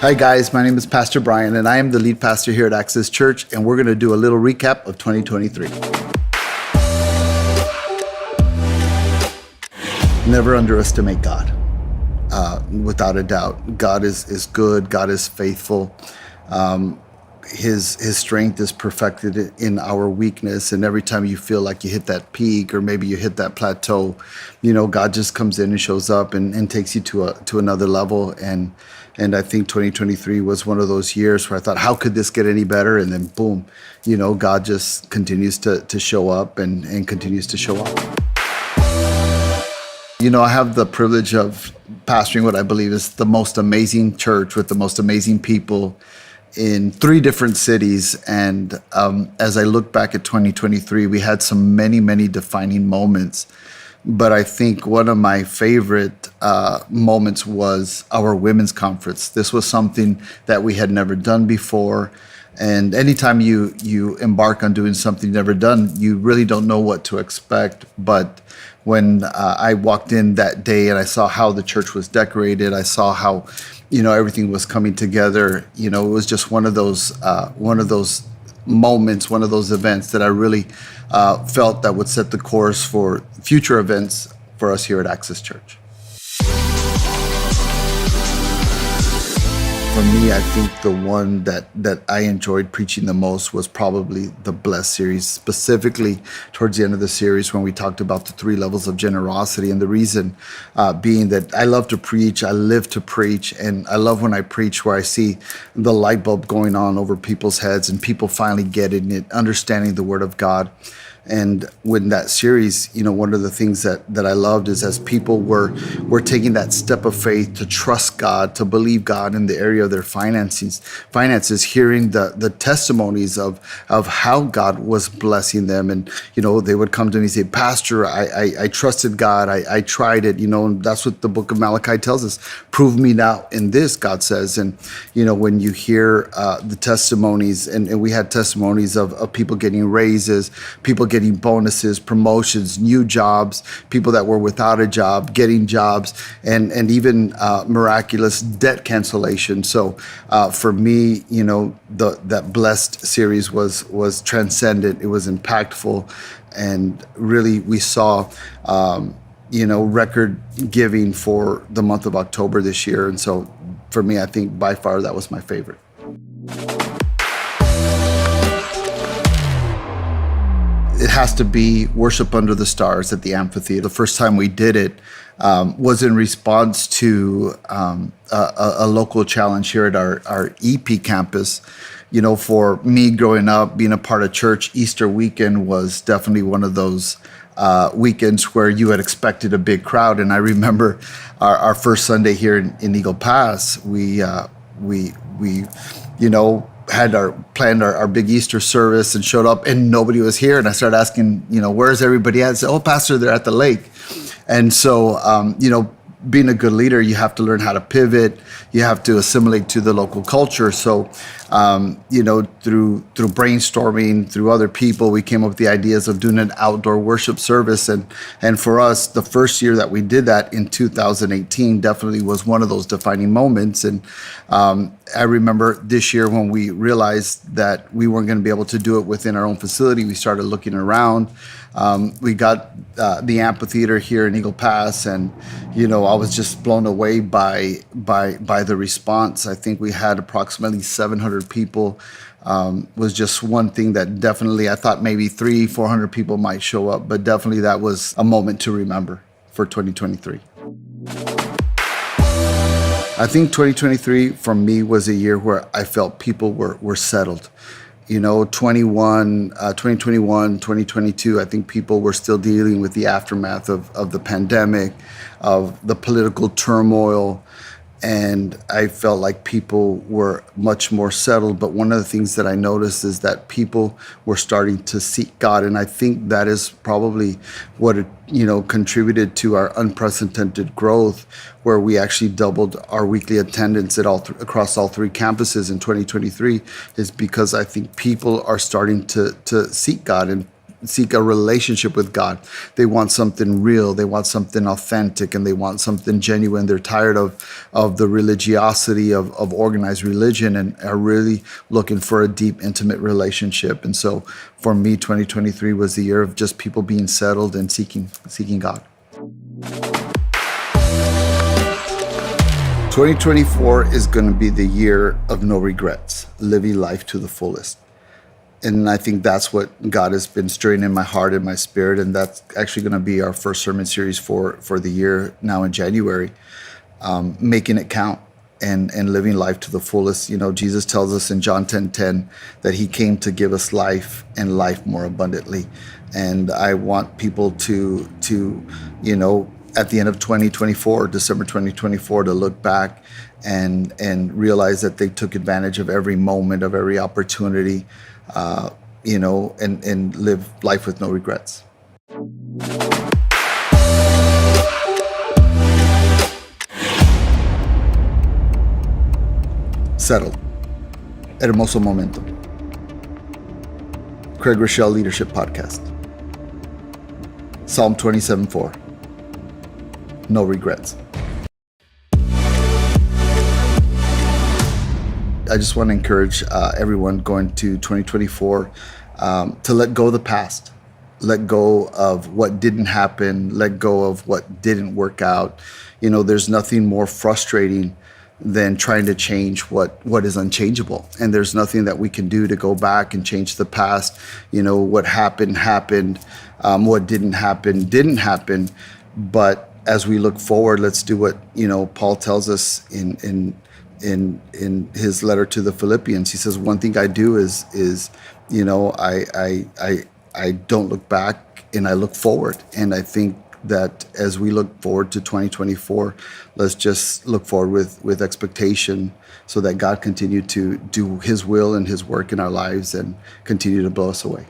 Hi guys, my name is Pastor Brian and I am the lead pastor here at Access Church, and we're going to do a little recap of 2023. Never underestimate God. Without a doubt, God is good, God is faithful. His strength is perfected in our weakness, and every time you feel like you hit that peak or maybe you hit that plateau, God just comes in and shows up and takes you to another level. And I think 2023 was one of those years where I thought, how could this get any better? And then boom, God just continues to show up and continues to show up. I have the privilege of pastoring what I believe is the most amazing church with the most amazing people in 3 different cities. And as I look back at 2023, we had some many defining moments. But I think one of my favorite moments was our women's conference. This was something that we had never done before. And anytime you embark on doing something you've never done, you really don't know what to expect. But when I walked in that day and I saw how the church was decorated, I saw how everything was coming together. It was just one of those moments, one of those events that I really felt that would set the course for future events for us here at Access Church. For me, I think the one that I enjoyed preaching the most was probably the Blessed series, specifically towards the end of the series when we talked about the 3 levels of generosity. And the reason being that I love to preach, I live to preach, and I love when I preach where I see the light bulb going on over people's heads and people finally getting it, understanding the Word of God. And when that series, one of the things that I loved is as people were taking that step of faith to trust God, to believe God in the area of their finances, hearing the testimonies of how God was blessing them. And, they would come to me and say, Pastor, I trusted God. I tried it, and that's what the book of Malachi tells us. Prove me now in this, God says. And, when you hear the testimonies, and we had testimonies of people getting raises, people getting bonuses, promotions, new jobs, people that were without a job, getting jobs, and even miraculous debt cancellation. So for me, that Blessed series was transcendent. It was impactful. And really we saw, record giving for the month of October this year. And so for me, I think by far that was my favorite. It has to be Worship Under the Stars at the amphitheater. The first time we did it was in response to a local challenge here at our EP campus. For me growing up, being a part of church, Easter weekend was definitely one of those weekends where you had expected a big crowd. And I remember our first Sunday here in Eagle Pass, we had planned our big Easter service and showed up and nobody was here. And I started asking, where's everybody at? I said, oh, Pastor, they're at the lake. And so, being a good leader, you have to learn how to pivot. You have to assimilate to the local culture. So, through brainstorming, through other people, we came up with the ideas of doing an outdoor worship service. And for us, the first year that we did that in 2018 definitely was one of those defining moments. And I remember this year when we realized that we weren't going to be able to do it within our own facility, we started looking around. We got the amphitheater here in Eagle Pass, and I was just blown away by the response. I think we had approximately 700 people. Was just one thing that definitely I thought maybe 300-400 people might show up, but definitely that was a moment to remember for 2023. I think 2023 for me was a year where I felt people were settled. 2021, 2022, I think people were still dealing with the aftermath of the pandemic, of the political turmoil. And I felt like people were much more settled. But one of the things that I noticed is that people were starting to seek God. And I think that is probably what, contributed to our unprecedented growth, where we actually doubled our weekly attendance at across all 3 campuses in 2023, is because I think people are starting to seek God. And seek a relationship with God. They want something real. They want something authentic, and they want something genuine. They're tired of the religiosity of organized religion, and are really looking for a deep, intimate relationship. And so for me, 2023 was the year of just people being settled and seeking God. 2024 is going to be the year of no regrets, living life to the fullest. And I think that's what God has been stirring in my heart and my spirit. And that's actually going to be our first sermon series for the year now in January, making it count and living life to the fullest. You know, Jesus tells us in John 10:10 that he came to give us life and life more abundantly. And I want people to you know, at the end of 2024, December 2024, to look back and realize that they took advantage of every moment, of every opportunity, you know, and live life with no regrets. Settled. Hermoso momento. Craig Rochelle Leadership Podcast. Psalm 27:4. No regrets. I just want to encourage everyone going to 2024 to let go of the past, let go of what didn't happen, let go of what didn't work out. You know, there's nothing more frustrating than trying to change what is unchangeable. And there's nothing that we can do to go back and change the past. You know, what happened, what didn't happen. But as we look forward, let's do what, you know, Paul tells us in his letter to the Philippians. He says, one thing I do is you know, I don't look back and I look forward. And I think that as we look forward to 2024, let's just look forward with expectation, so that God continue to do his will and his work in our lives and continue to blow us away.